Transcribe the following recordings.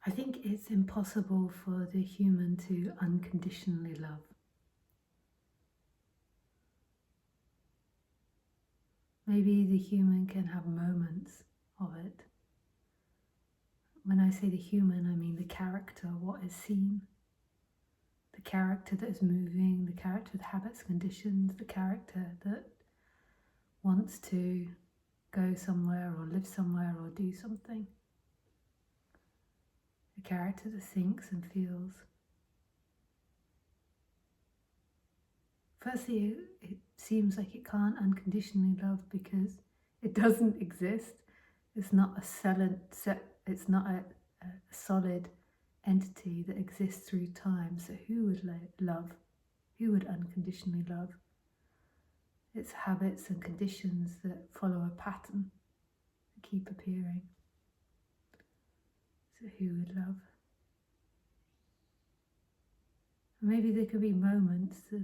I think it's impossible for the human to unconditionally love. Maybe the human can have moments of it. When I say the human, I mean the character, what is seen. The character that is moving, the character with habits, conditions, the character that wants to go somewhere or live somewhere or do something. The character that thinks and feels. Firstly, it seems like it can't unconditionally love because it doesn't exist. It's not it's not a solid entity that exists through time. So who would love? Who would unconditionally love? It's habits and conditions that follow a pattern that keep appearing. So who would love? Maybe there could be moments that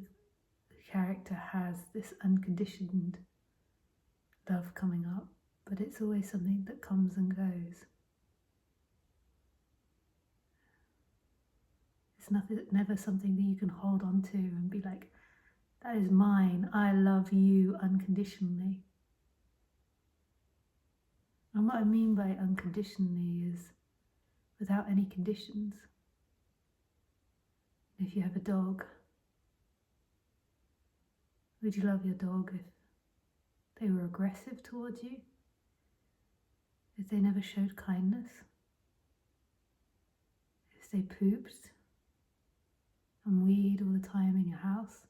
the character has this unconditioned love coming up, but it's always something that comes and goes. It's never something that you can hold on to and be like, that is mine, I love you unconditionally. And what I mean by unconditionally is without any conditions. If you have a dog, would you love your dog if they were aggressive towards you? If they never showed kindness? If they pooped and weed all the time in your house?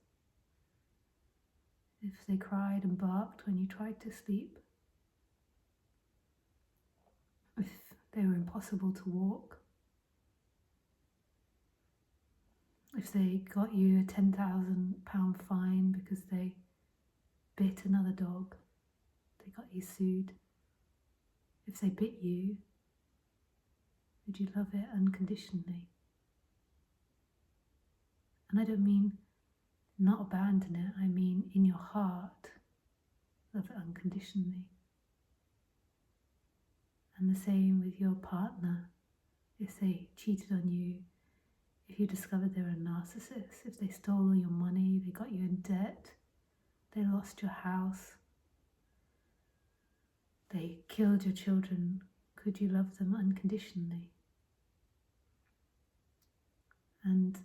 If they cried and barked when you tried to sleep? If they were impossible to walk? If they got you a £10,000 fine because they bit another dog, they got you sued? If they bit you, would you love it unconditionally? And I don't mean not abandon it, I mean in your heart, love it unconditionally. And the same with your partner. If they cheated on you, if you discovered they were a narcissist, if they stole all your money, they got you in debt, they lost your house, they killed your children, could you love them unconditionally? And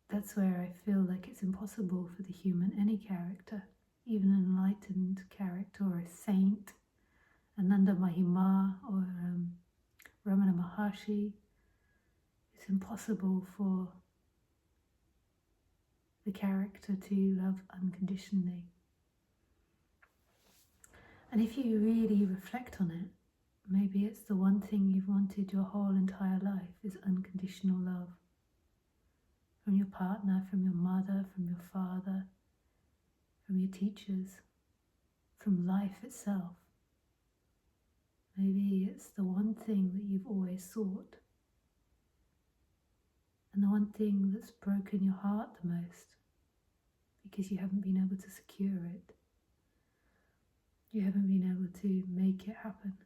that's where I feel like it's impossible for the human, any character, even an enlightened character or a saint, Ananda Mahima or Ramana Maharshi. It's impossible for the character to love unconditionally. And if you really reflect on it, maybe it's the one thing you've wanted your whole entire life is unconditional love. From your partner, from your mother, from your father, from your teachers, from life itself. Maybe it's the one thing that you've always sought. And the one thing that's broken your heart the most, because you haven't been able to secure it. You haven't been able to make it happen.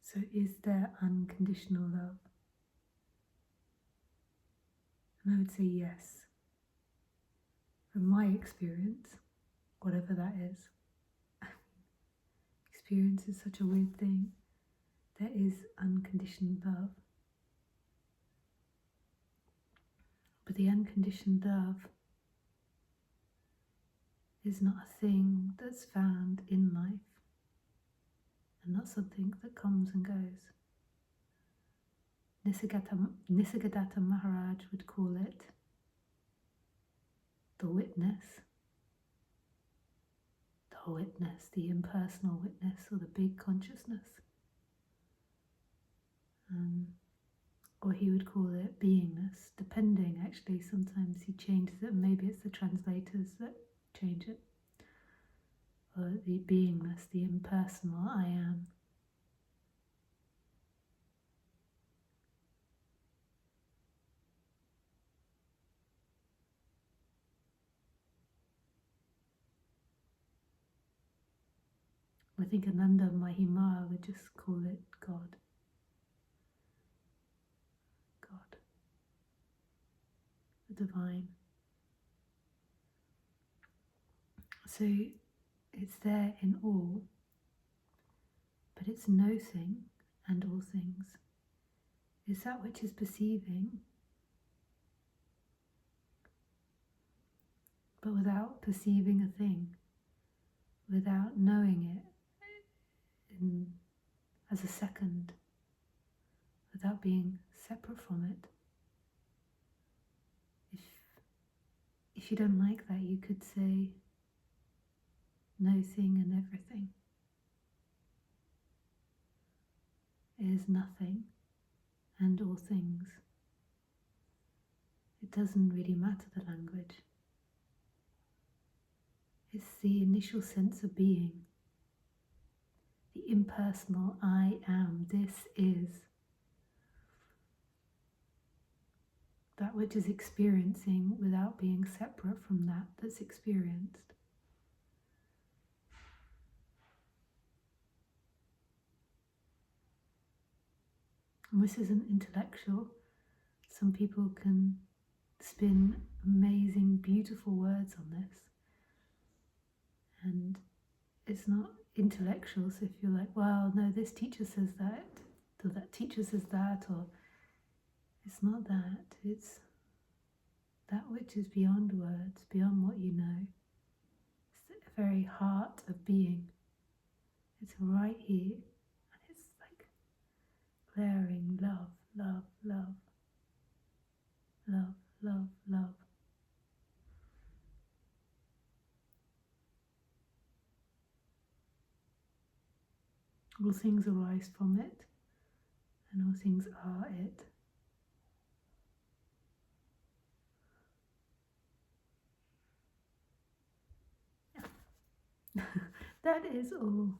So is there unconditional love? And I would say yes. From my experience, whatever that is. Experience is such a weird thing. There is unconditioned love. But the unconditioned love is not a thing that's found in life and not something that comes and goes. Nisargadatta Maharaj would call it the witness, the impersonal witness, or the big consciousness. Or he would call it beingness, depending actually. Sometimes he changes it, maybe it's the translators that change it. Or the beingness, the impersonal I am. I think Ananda Mahima would just call it God. God. The divine. So it's there in all, but it's noting and all things. Is that which is perceiving, but without perceiving a thing, without knowing it as a second, without being separate from it. If you don't like that, you could say no thing and everything is nothing and all things. It doesn't really matter the language. It's the initial sense of being, the impersonal I am, this is. That which is experiencing without being separate from that that's experienced. And this isn't intellectual. Some people can spin amazing, beautiful words on this. And it's not intellectual, so if you're like, well, no, this teacher says that, or that teacher says that, or it's not that, it's that which is beyond words, beyond what you know. It's the very heart of being. It's right here, and it's like glaring love, love, love, love, love, love. All things arise from it, and all things are it. Yeah. That is all.